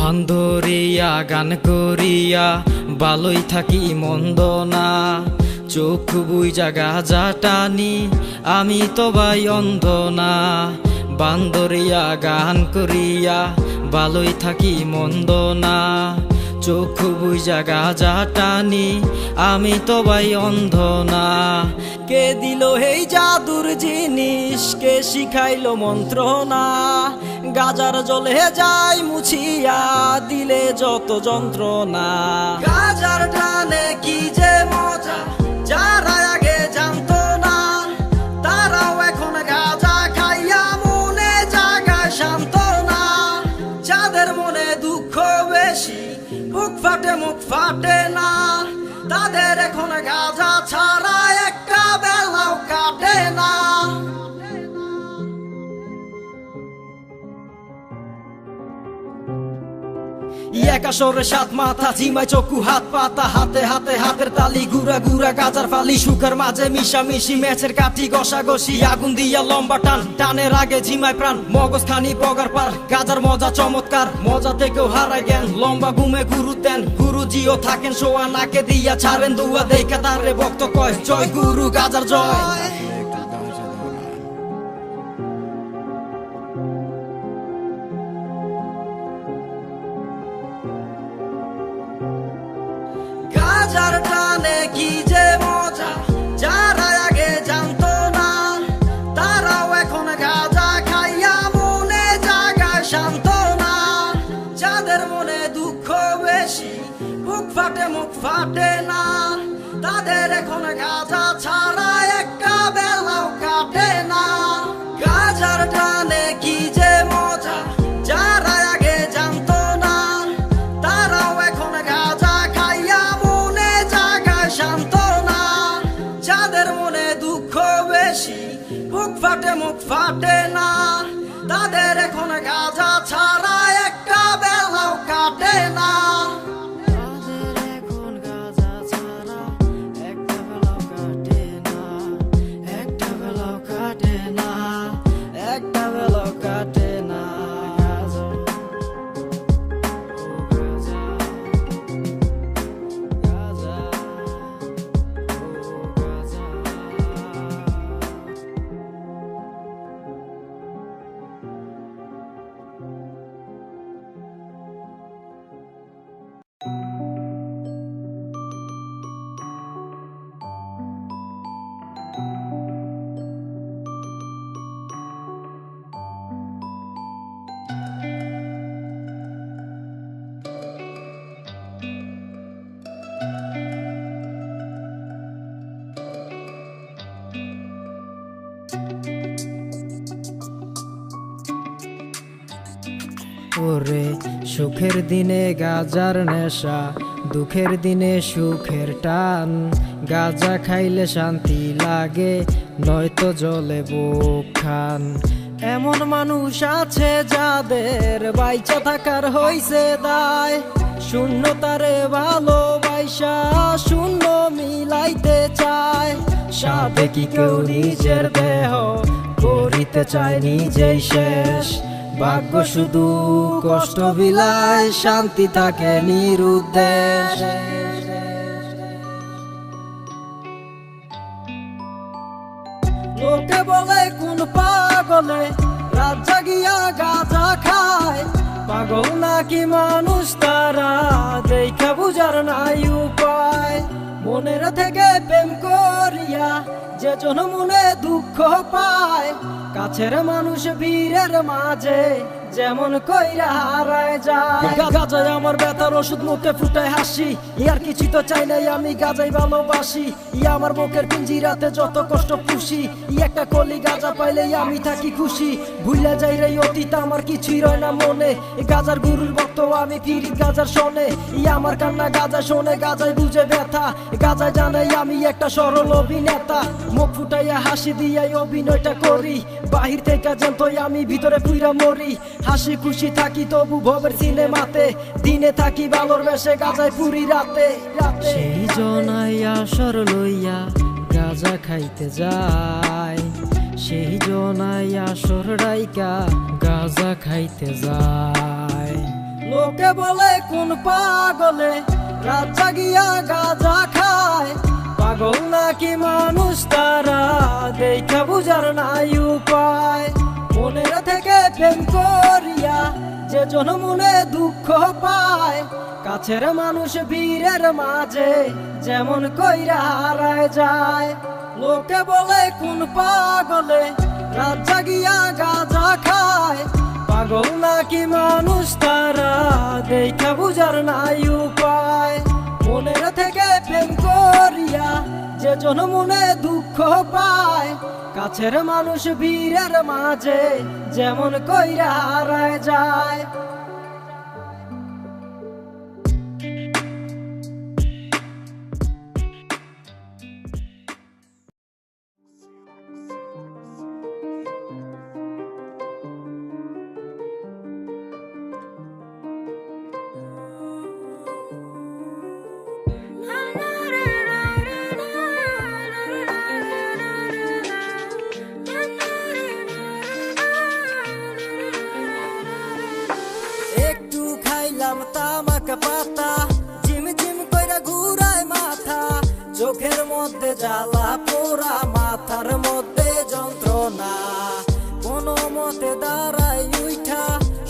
ভান ধরিয়া গান করিয়া ভালোই থাকি মন্দ না, চোখ বুইজা গাজা টানি আমি তো ভাই অন্ধ না। ভান ধরিয়া গান করিয়া ভালোই থাকি মন্দ না, চোখ বুইজা গাজা টানি আমি তো ভাই অন্ধ না। কে দিল এই জাদুর জিনিস, কে শিখাইলো মন্ত্রণা, গাজার জলে যায় মুছিয়া দিলে যত যন্ত্রণা। গাজার টানে কি যে মজা, যারা আগে জানতো না তারাও এখন গাজা খাইয়া মনে জাগায় সান্ত্বনা। যাদের মনে দুঃখ বেশি বুক ফাটে মুখ ফাটে না, তাদের এখন গাজা ছাড়া একটা বেলাও কাটে না। একা সরে সাত মাথা জিমাই চকু হাত পাতা, হাতে হাতে হাতের তালি গুড়া গুড়া গাজার ফালি, সুখের মাঝে মিশামিশি ম্যাচের কাঠি ঘষা ঘষি, আগুন দিয়া লম্বা টান টানের আগে জিমাই প্রাণ, মগজ খানি পগার পার গাজার মজা চমৎকার, মজা থেকেও হারায় জ্ঞান, লম্বা ঘুমে গুরু দেন গুরুজিও থাকেন শোয়া নাকে দিয়া ছাড়েন দুয়া দেখা তারে ভক্ত কয় জয় গুরু গাজার জয়। গাজার টানে কি যে মজা, যারা আগে জানতো না তারাও এখন গাজা খাইয়া মনে জাগায় সান্ত্বনা। যাদের মনে দুঃখ বেশি বুক ফাটে মুখ ফাটে না, তাদের এখন গাজা ছাড়া একটা বেলাও কাটে না। গাজার টানে কি যে মজা, যারা আগে জানতো না তারাও এখন গাজা খাইয়া মনে জাগায় সান্ত্বনা। যাদের মনে দুঃখ বেশি বুক ফাটে মুখ ফাটে না, তাদের এখন গাজা ছাড়া একটা বেলাও কাটে না। ওরে সুখের দিনে গাজার নেশা, দুঃখের দিনে সুখের টান, গাজা খাইলে শান্তি লাগে নয়তো জলে বুক খান। এমন মানুষ আছে যাদের বাইচা থাকার হইছে দায়, শূন্যতারে ভালোবাসা শূন্য মিলাইতে চায়। সাধে কি কেউ নিজের দেহ করিতে চায় নিজেই শেষ, ভাগ্য শুধু কষ্ট বিলায় শান্তি থাকে নিরুদ্দেশ। লোকে বলে কোন পাগলে রাত জাগিয়া গাঁজা খায়, পাগল নাকি মানুষ তারা দেখা বুঝার নাই উপায়। মনের থেকে প্রেম করিয়া যে জন মনে দুঃখ পায়, কাছের মানুষ বীরের মাঝে যেমন কইরা হারায় যায়। গাজায় আমার ব্যথার ওষুধ, মুখে ফুটায় হাসি, ইয়ার কিছু তো চাই নাই আমি গাজাই ভালোবাসি। ইয়া আমার বুকের পিঞ্জিরাতে যত কষ্ট পুষি, একটা কলি গাজা পাইলে আমি থাকি খুশি। ভুলে যাই রে অতীত আমার কিছুই রয় না মনে, গাজার গুরুর ভক্ত আমি ফিরি গাজার শোনে। ইয়া আমার কান্না গাজা শোনে, গাজায় বুঝে ব্যথা, গাজায় জানাই আমি একটা সরল অভিনেতা। মুখ ফুটাইয়া হাসি দিয়াই অভিনয়টা করি, বাহির থেকে জানতোই আমি ভিতরে পুইরা মরি। হাসি খুশি থাকি তবু ভবের সিনেমাতে, দিনে থাকি ভালোর বেশে গাজায় পুরি রাতে। সেই জনাই আসর লইয়া গাজা খাইতে যায়, সেই জনাই আসর রাইকা গাজা খাইতে যায়। লোকে বলে কোন পাগলে রাত জাগিয়া গাঁজা খায়, পাগল নাকি মানুষ তারা দেখা বুঝার নাই উপায়। মনের থেকে প্রেম করিয়া যে জন মনে দুঃখ পায়, কাছের মানুষ বীরের মাঝে যেমন কইরা হারায় যায়। লোকে বলে কোন পাগলে রাত জাগিয়া গাঁজা খায়, পাগল নাকি মানুষ তারা দেখা বুঝার নাই উপায়। মনের থেকে প্রেম করিয়া যে জন মনে দুঃখ পায়, কাছের মানুষ বীরের মাঝে যেমন কইরা হারায় যায়। একটু খাইলাম তামাক পাতা, ঝিম ঝিম কইরা ঘুরায় মাথা, চোখের মধ্যে জ্বালা পোড়া, মাথার মধ্যে যন্ত্রণা। কোনো মতে দাঁড়াই উঠা,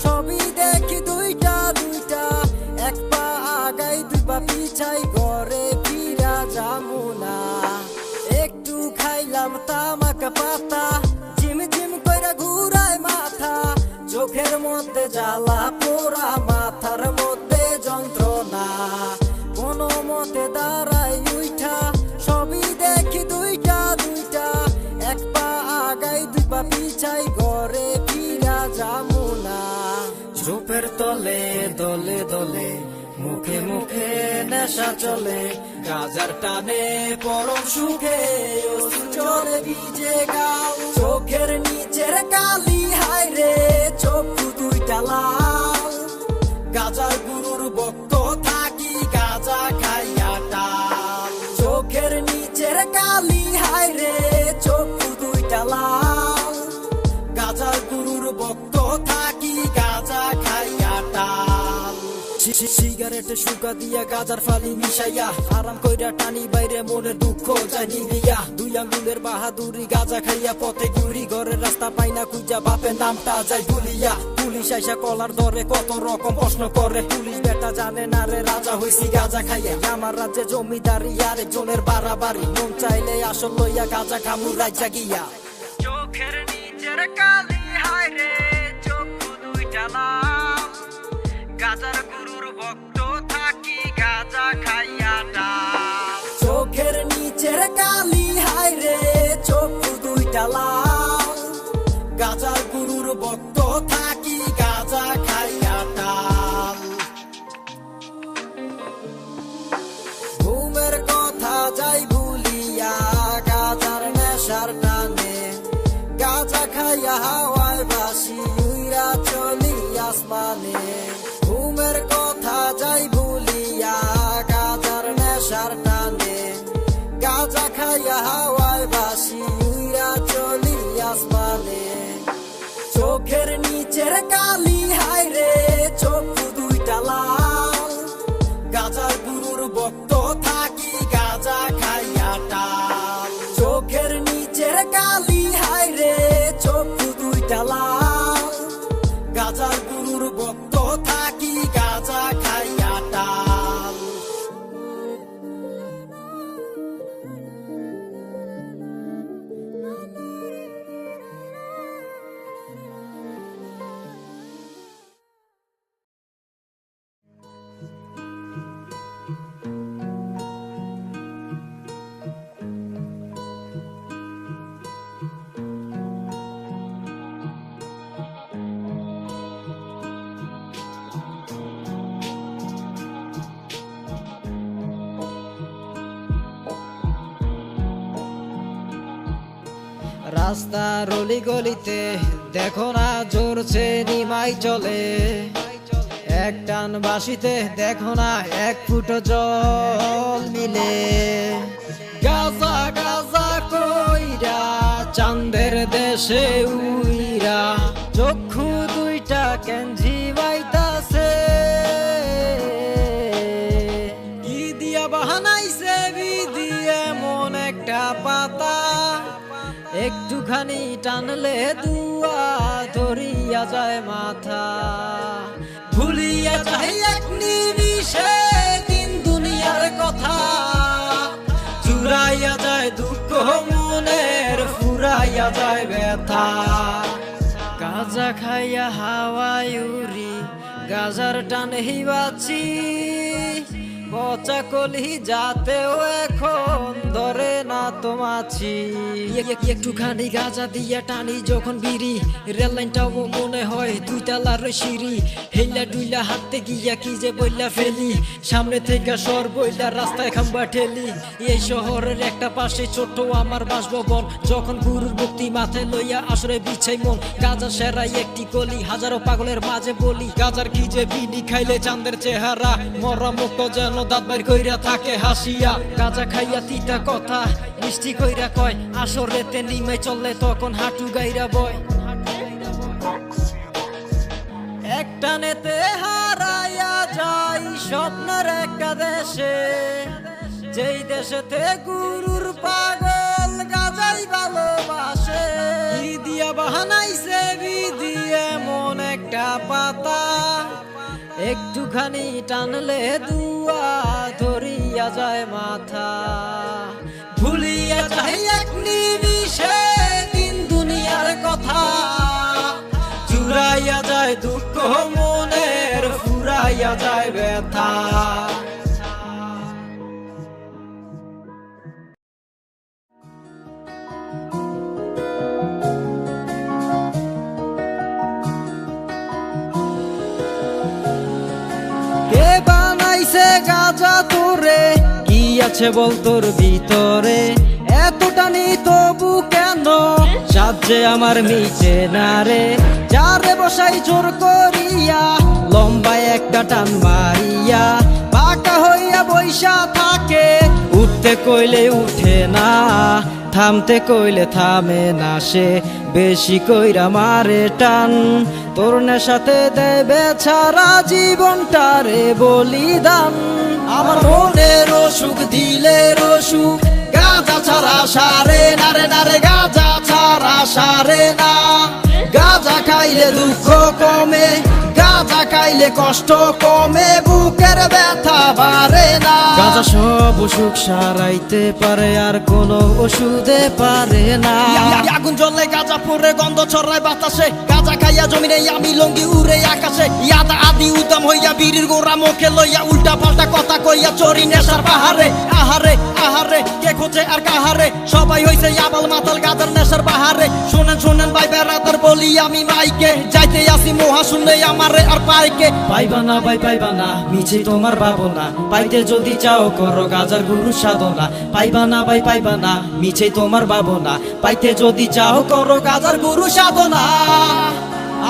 সবই দেখি দুইটা দুইটা, এক পা আগাই দুই পা পিছাই, ঘরে ফিরা যামুনা। একটু খাইলাম তামাক পাতা, ঝিম ঝিম কইরা ঘুরায় মাথা, চোখের মধ্যে জ্বালা পোড়া, মাথার মধ্যে যন্ত্রণা। কোনো মতে দাঁড়াই উঠা, সবই দেখি দুইটা দুইটা, এক পা আগাই দুই পা পিছাই, ঘরে ফিরা যামুনা। ঝোপের তলে দলে দলে, মুখে মুখে নেশা চলে, গাজার টানে পরম সুখে অশ্রু চলে ভিজে গাও। চোখের নিচের কালি হায় রে, চক্ষু দুইটা লাল, গাজার গুরুর ভক্ত থাকি, গাজা খাইয়া টাল। চোখের নিচের কালি হায় রে, চক্ষু দুইটা লাল, গাজার গুরুর ভক্ত থাকি, গাজা খাইয়া টাল। সিগারেটে সুকা দিয়া গাজার ফালি মিশাইয়া, আরাম কইরা টানি বাইরে মনের দুঃখ যায় নিভিয়া। দুই আঙ্গুলের বাহাদুরি গাজা খাইয়া পথে ঘুরি, ঘরের রাস্তা পাই না খুঁজা, বাপের নামটা যায় ভুলিয়া। পুলিশ আইসা কলার ধরে কত রকম প্রশ্ন করে, পুলিশ বেটা জানে না রে রাজা হইছি গাজা খাইয়া। আমার রাজ্যে জমিদারি আরেকজনের বাড়াবাড়ি, মন চাইলে আসল লইয়া গাজা খামু রাজ্যা গিয়া। চোখের নিচের কালি হায় রে, চক্ষু দুইটা লাল, গাজার গুরুর ভক্ত থাকি, গাজা খাইয়া টাল। চোখের নিচের কালি হায় রে, চক্ষু দুইটা লাল, গাজার গুরুর ভক্ত থাকি, গাজা খাইয়া টাল। ঘুমের কথা যাই ভুলিয়া, গাজার নেশার টানে, গাজা খাইয়া হাওয়ায় বাসি, উইরা চলি আসমানে। ঘুমের কথা যাই ভুলিয়া, গাজার নেশার টানে, গাজা খাইয়া হাওয়ায় বাসি, উইরা চলি আসমানে। চোখের নিচের কালি হায় রে, চক্ষু দুইটা লাল, গাজার গুরুর ভক্ত থাকি, গাজা খাইয়া টাল। চোখের নিচের কালি হায় রে, চক্ষু দুইটা লাল, গাজার গুরুর ভক্ত থাকি, গাজা খাইয়া টাল। রাস্তার অলি গলিতে দেখো না জোরছে নিমাই চলে, এক টান বাঁশিতে দেখো না এক ফুটো জল মিলে। গাজা গাজা কইরা চাঁদের দেশে উইরা, চক্ষু দুইটা কেন ঝিমাইতাছে। একটুখানি টানলে দুয়া ধরিয়া যায় মাথা, ভুলিয়া যায় এক নিমিষে দিন দুনিয়ার কথা, চুরাইয়া যায় দুঃখ মনের, ফুরাইয়া যায় ব্যথা। গাঁজা খাইয়া হাওয়ায় উড়ি, গাজার টানে বাঁচি, পচা কলি যাতেও এখন ধরে না তো মাছি। একটুখানি গাঁজা দিয়া টানি যখন বিড়ি, রেল লাইনটাও মনে হয় দুই তালার সিঁড়ি, হেইলা ডুইলা হাঁটতে গিয়া কি যে বইলা ফেলি, সামনে থেকে সর বইলা রাস্তায় খাম্বা ঠেলি। এই শহরের একটা পাশে ছোট্ট আমার বাসভবন, যখন গুরুর ভক্তি মাথায় লইয়া আসরে বিছাই মন, গাঁজা সেরাই একটি কলি, হাজারো পাগলের মাঝে বলি, গাঁজার কি যে বিনি খাইলে চাঁদের চেহারা, মরা মুখ যেন দাঁত বাইর কইরা থাকে হাসিয়া। গাঁজা খাইয়া তিতা কথা মিষ্টি কইরা কয়, আসরেতে নিমে চললে তখন হাঁটু গাইরা বয়। একটানেতে হারাইয়া যাই স্বপ্নের একটা দেশে, যেই দেশেতে গুরুর পাগল গাঁজাই ভালোবাসে। কি দিয়া বাহানাইছে বিধি এমন একটা পাতা, একটুখানি টানলে দুয়া ধরিয়া যায় মাথা, ভুলিয়া যায় এক নিমিষে দিন দুনিয়ার কথা, চুরাইয়া যায় দুঃখ মনের, ফুরাইয়া যায় ব্যথা। কে বানাইছে গাঁজা তোরে, কি আছে বল তোর ভিতরে, এতটানি তবু কেন সাজে আমার মিটে না রে। যারে বসাই জোর করিয়া লম্বা একটা টান মারিয়া, পাকা হইয়া বৈশা থাকে, উঠতে কইলে উঠে না, থামতে কইলে থামে না সে, বেশি কইরা মারে টান, তোর নেশাতে দেবে ছাড়া জীবনটারে বলিদান। আমার মনের অসুখ দিলের অসুখ, গাঁজা ছাড়া সারে না রে, না রে গাঁজা ছাড়া সারে না। গাঁজা খাইলে দুঃখ কমে, গাঁজা খাইলে কষ্ট কমে, বুকের ব্যথা বাড়ে না। গাঁজা সব অসুখ সারাইতে পারে, আর কোনো ওষুধে পারে না। আগুন জ্বলে গাঁজা পরে গন্ধ ছড়ায় বাতাসে, গাঁজা খাইয়া জমিনে আমি লঙ্গি উড়ে আকাশে, ইয়াদা আদি উদাম হইয়া বিড়ির গোড়া মুখে লইয়া, উল্টা পাল্টা কথা কইয়া চরি নেশার পাহাড়ে। আহারে আহারে কে খোঁজে আর কাহারে, সবাই হইছে আবাল মাতাল গাঁজার নেশার বাহারে। শোনেন শোনেন ভাই বেড়াদার বলি আমি মাইকে, যাইতে আসি মহা শুনে আমারে আর পাইকে। পাইবা না ভাই পাইবা না, মিছে তোমার ভাবনা, পাইতে যদি চাও করো গাঁজার গুরু সাধনা। পাইবা না ভাই পাইবা না, মিছে তোমার ভাবনা, পাইতে যদি চাও করো গাঁজার গুরু সাধনা।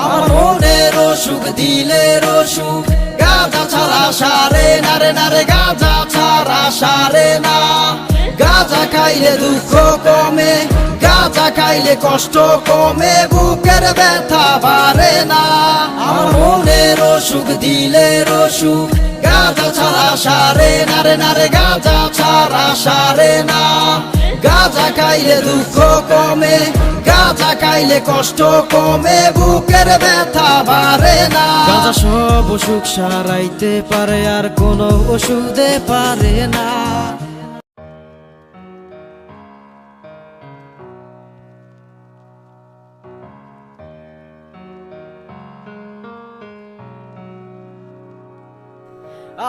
আমার মনের অসুখ দিলের অসুখ, গাঁজা ছাড়া সারে না রে, না রে গাঁজা ছাড়া সারে না। গাঁজা খাইলে দুঃখ কমে, গাঁজা খাইলে কষ্ট কমে, বুকের ব্যথা বাড়ে না। আমার মনের অসুখ দিলের অসুখ, গাঁজা ছাড়া সারে না রে, না রে গাঁজা ছাড়া সারে না। গাঁজা খাইলে দুঃখ কমে, গাঁজা খাইলে কষ্ট কমে, বুকের ব্যথা বাড়ে না। গাঁজা সব অসুখ সারাইতে পারে, আর কোনো ওষুধে পারে না।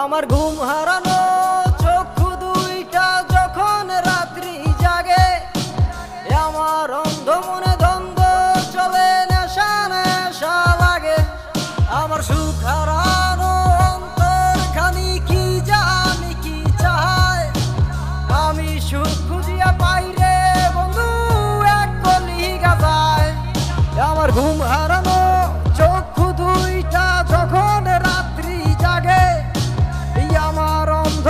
আমার ঘুম হারানো চক্ষু দুইটা যখন রাত্রি জাগে, আমার অন্ধ মনে দ্বন্দ্ব চলে, নেশা নেশা লাগে। আমার সুখ হারানো অন্তর খানি কি জানি কি চায়, আমি সুখ খুঁজিয়া পাই রে বন্ধু এক কলি গাজায়। আমার ঘুম হারানো চক্ষু দুইটা যখন রাত্রি জাগে, আমার অন্ধ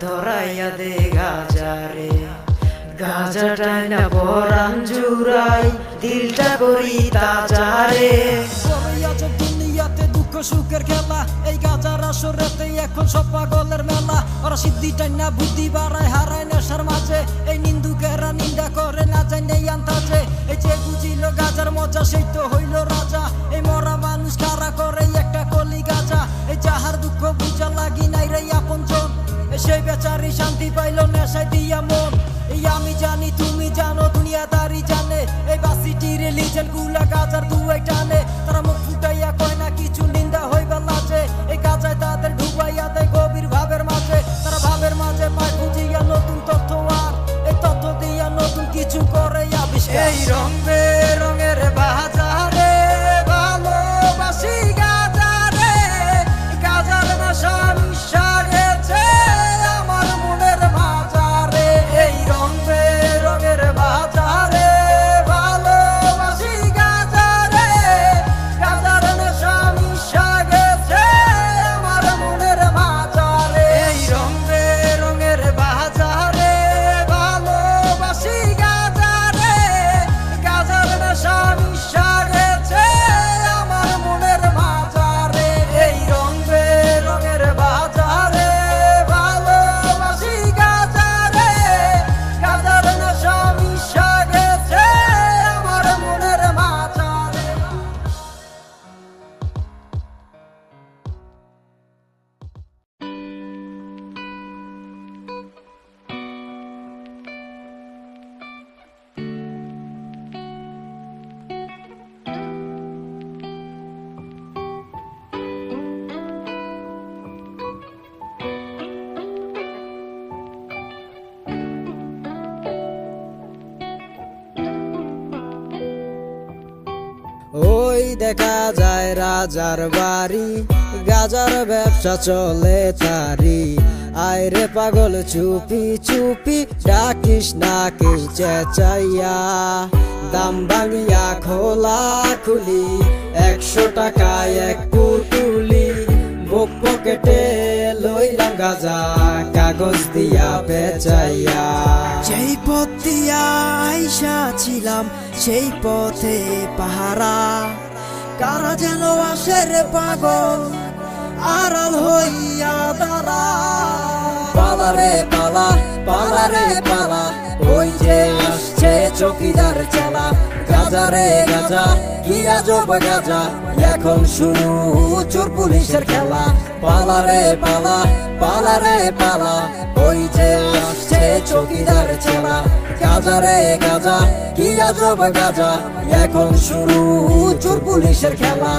ধরাইয়া দে গাজারে গাজা টাইনা পরাণ জুড়াই দিলটা করি তাজারে দুনিয়াতে দুঃখ সুখের খেলা এই গাজার আসরেতে এখন সব পাগলের মেলা ওরা সিদ্ধি টাইনা বুদ্ধি বাড়ায় হারায় নেশার মাঝে এই নিন্দুকেরা নিন্দা করে না জানে আন্তাজে এই যে বুঝিল গাজার মজা সেই তো হইল রাজা এই মরা মানুষ কারা করে একটা কলি গাজা এই যাহার দুঃখ বুঝা লাগি নাই রে আপনজন সেই বেচারি শান্তি পাইল নেশায় দিয়া মন এই আমি জানি তুমি জানো দুনিয়াদারি জানে এই বাসিটির লিজেন্ড গুলা গাজার দুয়াই টানে তারা মুখ ফুটাইয়া কয় না কিছু নিন্দা হইবার লাজে এই গাজায় তাদের ডুবাইয়া দেয় গভীর ভাবের মাঝে তারা ভাবের মাঝে পায় খুঁজিয়া নতুন তথ্য আর এই তথ্য দিয়া নতুন কিছু করে আবিষ্কার এই রং বেরঙের বাজারে ভালোবাসি গাজারে গাজার নেশা নিশা গেছে আমার মনের বাজারে এই রং বেরঙের বাজারে ভালোবাসি গাজারে গাজার নেশা নিশা গেছে আমার মনের বাজারে এই রং বেরঙের বাজারে ভালোবাসি গাজারে গাজার নেশা নিশা গেছে আমার মনের বাজারে এই রং বেরঙের বাজারে ভালোবাসি গাজারে গাজার নেশা নিশা গেছে আমার মনের বাজারে ওই দেখা যায় রাজার বাড়ি গাজার ব্যবসা চলে তারি আইরে পাগল চুপি চুপি ডাকিস না কেউ চেঁচাইয়া দাম ভাঙিয়া খোলা খুলি 100 টাকায় এক পুতুলি বুক পকেটে লইলাম গাজা কাগজ দিয়া বেচাইয়া যেই পথ দিয়া আইসা ছিলাম সেই পথে পাহারা কারা যেন আসে রে পাগল আড়াল হইয়া দাঁড়া পালা রে পালা পালা রে পালা ওই যে আসছে চকিদার চেলা গাজা রে গাজা কি আজব গাজা এখন শুরু চোর পুলিশের খেলা পালা রে পালা পালা রে পালা ওই যে আসছে চকিদার চেলা গাজা রে গাজা কি আজব গাজা এখন শুরু চোর পুলিশের খেলা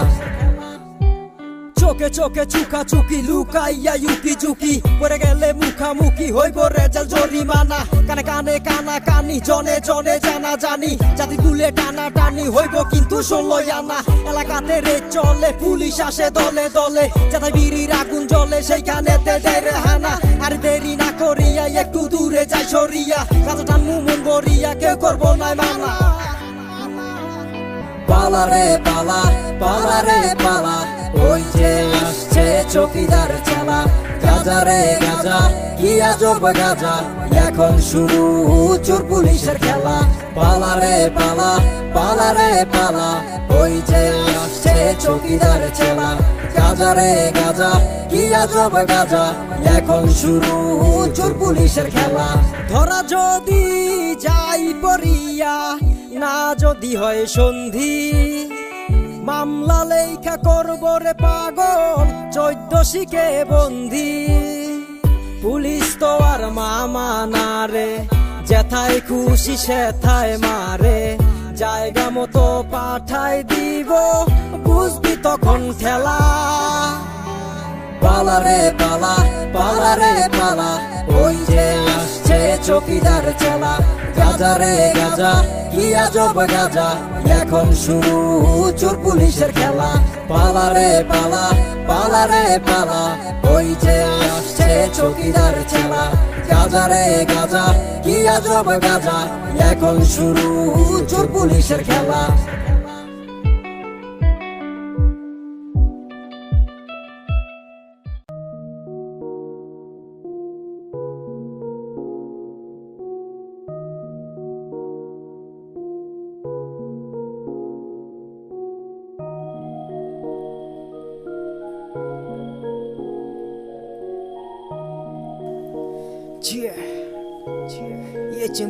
চোখে চোখে চুকা চুকি লুকাইয়া ইউকি ঝুঁকি পড়ে গেলে মুখামুখি হইব রেজাল্ট জরিমানা কানে কানে কানা কানি জনে জনে জানা জানি জাতি তুলে টানা টানি হইব কিন্তু 16 আনা এলাকাতে রে চলে পুলিশ আসে দলে দলে যাতে বিড়ির আগুন জ্বলে সেইখানেতে দেয় রে হানা আর দেরি না করিয়া একটু দূরে যাই সরিয়া গাছটা মুমুন গড়িয়া কেউ করবো না মানা পালা রে পালা পালা রে পালা ওই যে আসছে চকিদার চেলা গাজা রে গাজা কি আজব গাজা এখন শুরু চোর পুলিশের খেলা পালা রে পালা পালা রে পালা ওই যে আসছে চকিদার চেলা গাজা রে গাজা কি আজব গাজা এখন শুরু চোর পুলিশের খেলা ধরা যদি যাই পড়িয়া না যদি হয় সন্ধি মামলা লেখা করব রে পাগল 14 শিখে বন্দি পুলিশ তো আর মামা না রে যেথায় খুশি সেথায় মারে জায়গা মতো পাঠাই দিব বুঝবি তখন ঠেলা পালা রে পালা পালা রে পালা ওই যে আসছে চকিদার চেলা গাজা রে গাজা কি আজব গাজা এখন শুরু চোর পুলিশের খেলা পালা রে পালা পালা রে পালা ওই যে আসছে চকিদার চেলা গাজা রে গাজা কি আজব গাজা এখন শুরু চোর পুলিশের খেলা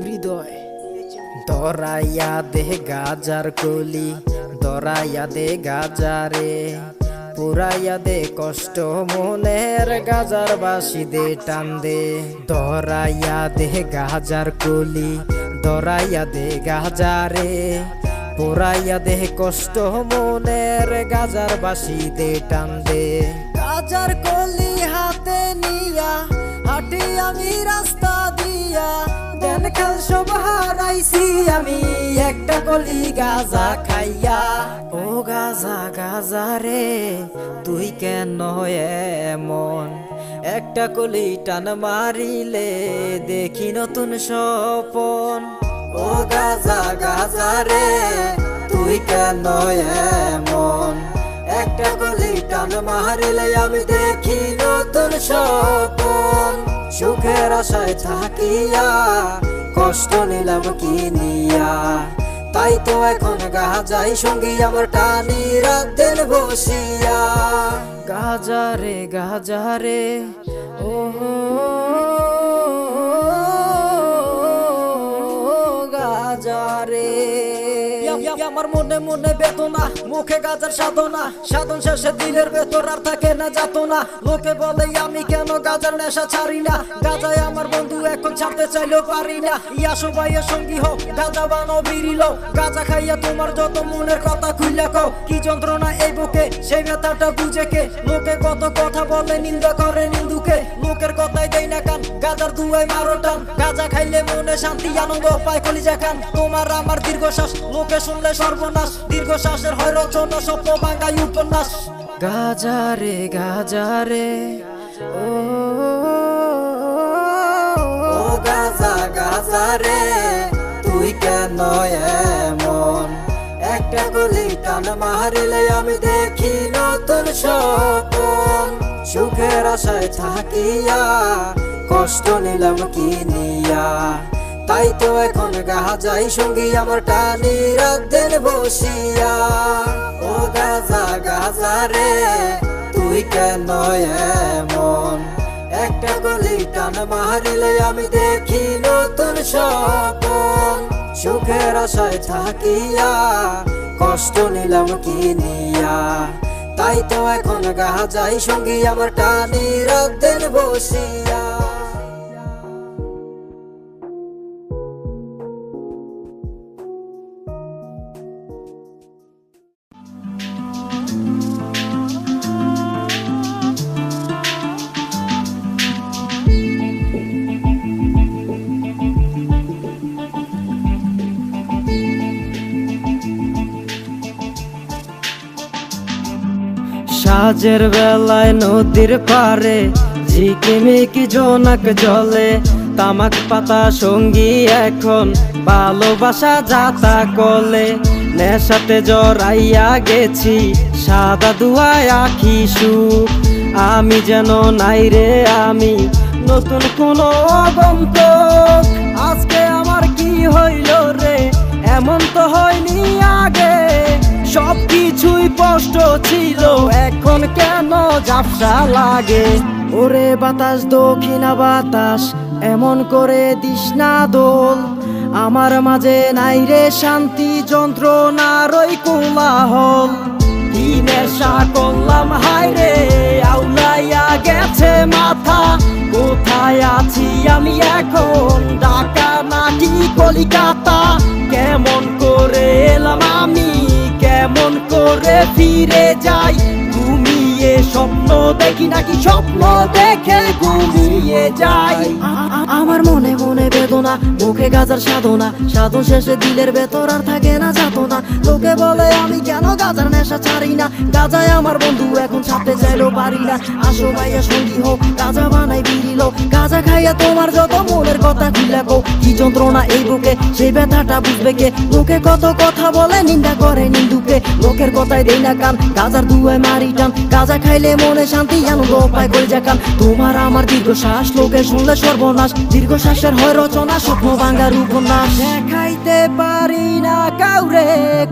হৃদয় দরাইয়া দে গাজার কলি, দরাইয়া দে গাজারে, পুরাইয়া দে কষ্ট মনের গাজার বাসি দে টান দে। দরাইয়া দে গাজার কলি, দরাইয়া দে গাজারে, পুরাইয়া দে কষ্ট মনের গাজার বাসি দে টান দে। গাজার কলি হাতে নিয়া হাঁটি আমি রাস্তা দিয়া, দেন খেল সব হারাইছি আমি একটা কলি গাজা খাইয়া। ও গাজা গাজা রে তুই কেন এমন, একটা কলি টান মারিলে দেখি নতুন স্বপন। ও গাজা গাজা রে তুই কেন এমন, একটা কলি টান মারিলে আমি দেখি নতুন স্বপন। সুখের আশায় থাকিয়া কষ্ট নিলাম কি নিয়া, তাই তো এখন গাজাই সঙ্গী আমার টানি রাত দিন বসিয়া। গাজারে গাজারে ও গাজারে, আমার মনে মনে বেদনা মুখে গাজার সাধনা, সাধন শেষে দিলের ভেতর আর থাকে না যাতনা। লোকে বলে আমি কেন গাজার নেশা ছাড়ি না, গাজায় আমার বন্ধু এখন ছাড়তে চাইলেও পারি না। ইয়া সবাইয়ের সঙ্গী হোক গাজা বানাও বিড়িল, গাজা খাইয়া তোমার যত মনের কথা খুইলা কও। কি যন্ত্রণা এই বুকে সেই ব্যথাটা বুঝে কে, লোকে কত কথা বলে নিন্দা করে নিন্দুকে, লোকের কথাই দেয় না কান গাজার দুয়ায় মারো টান। গাজা খাইলে মনে শান্তি আনন্দ পায় কলিজা কান, তোমার আমার দীর্ঘশ্বাস লোকে শুনলে সর্বনাশ, দীর্ঘশ্বাসের হয় রচনা স্বপ্ন ভাঙাই উপন্যাস। গাজারে গাজারে ও গাজা গাজারে তুই কেন এমন, একটা কলি টান মারিলে আমি দেখি নতুন স্বপন। সুখের আশায় থাকিয়া কষ্ট নিলাম কি নিয়া, তাই তো এখন গাজাই সঙ্গী আমার টানি রাত দিন বসিয়া। ও গাজা গাজা রে তুই কেন এমন, একটা গলি টান মারিলে আমি দেখি নতুন স্বপন। সুখের আশায় থাকিয়া কষ্ট নিলাম কি নিয়া, তাই তো এখন গাজাই সঙ্গী আমার টানি রাত দিন বসিয়া। সাজের বেলায় নদীর পারে ঝিকিমিকি জোনাক জলে, তামাক পাতা সঙ্গী এখন ভালোবাসা যাতা কলে। নেশাতে জড়াইয়া গেছি সাদা দুয়ায় আখি সুখ, আমি যেন নাই রে আমি নতুন কোন আগন্তুক। আজকে আমার কি হইল রে এমন তো হয়নি আগে, সব কিছুই স্পষ্ট ছিল এখন কেন ঝাপসা লাগে। ওরে বাতাস দক্ষিণা বাতাস এমন করে দিস না দোল, আমার মাঝে নাই রে শান্তি যন্ত্রণার ওই কোলাহল। কি নেশা করলাম হায় রে আউলাইয়া গেছে মাথা, কোথায় আছি আমি এখন ঢাকা নাকি কলিকাতা। কেমন করে এলাম আমি কেমন করে ফিরে যাই, ঘুমিয়ে স্বপ্ন দেখি নাকি স্বপ্ন দেখে ঘুমিয়ে যাই। আমার মনে মনে বেদনা মুখে গাজার সাধনা, সাধন শেষে দিলের ভেতর আর থাকে না যাতনা। লোকে বলে আমি কেন গাজার নেশা ছাড়ি না, গাজায় আমার বন্ধু এখন ছাড়তে চাইলেও পারি না। আসো ভাইয়া সঙ্গী হোক গাজা বানাই বিড়িল, গাজা খাইয়া তোমার যত মনের কথা খুলে কও। কি যন্ত্রণা এই বুকে সেই ব্যথাটা বুঝবে কে, লোকে কত কথা বলে নিন্দা করে নিন্দুকে, লোকের কথাই দেই না কান গাজার দুয়ায় মারি টান। গাজা খাইলে মনে শান্তি আনন্দ পায় কলিজা কান, তোমার আমার দীর্ঘশ্বাস লোকে শুনলে সর্বনাশ, দীর্ঘশ্বাসের হয় রচনা স্বপ্ন ভাঙার উপন্যাস। দেখাইতে পারি না কাউরে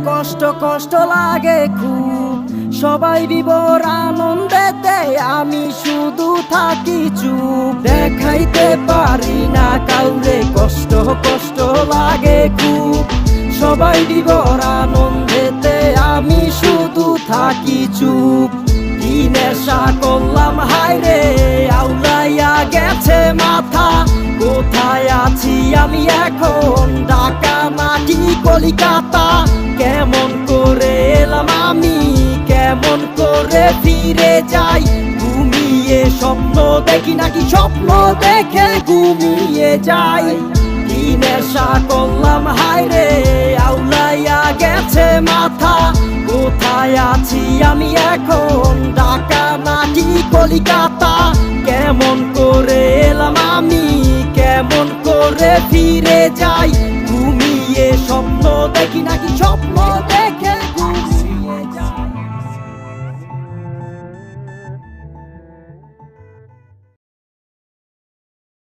কষ্ট কষ্ট লাগে খুব, সবাই বিবর আনন্দেতে আমি শুধু থাকি চুপ। দেখাইতে পারি না কাউরে, কষ্ট কষ্ট লাগে খুব। সবাই বিভোর আনন্দেতে আমি শুধু থাকি চুপ। কি নেশা করলাম হায়রে, আউলাইয়া গেছে মাথা। কোথায় আছি আমি এখন, ঢাকা মাটি কলিকাতা। কেমন করে এলাম আমি, কেমন করে ফিরে যাই? ঘুমিয়ে স্বপ্ন দেখি নাকি স্বপ্ন দেখে ঘুমিয়ে যাই? কি নেশা করলাম হায়রে, আউলাইয়া গেছে মাথা। কোথায় আছি আমি এখন, ঢাকা মাটি কলিকাতা। কেমন করে এলাম আমি, কেমন করে ফিরে যাই? ঘুমিয়ে স্বপ্ন দেখি নাকি স্বপ্ন দেখি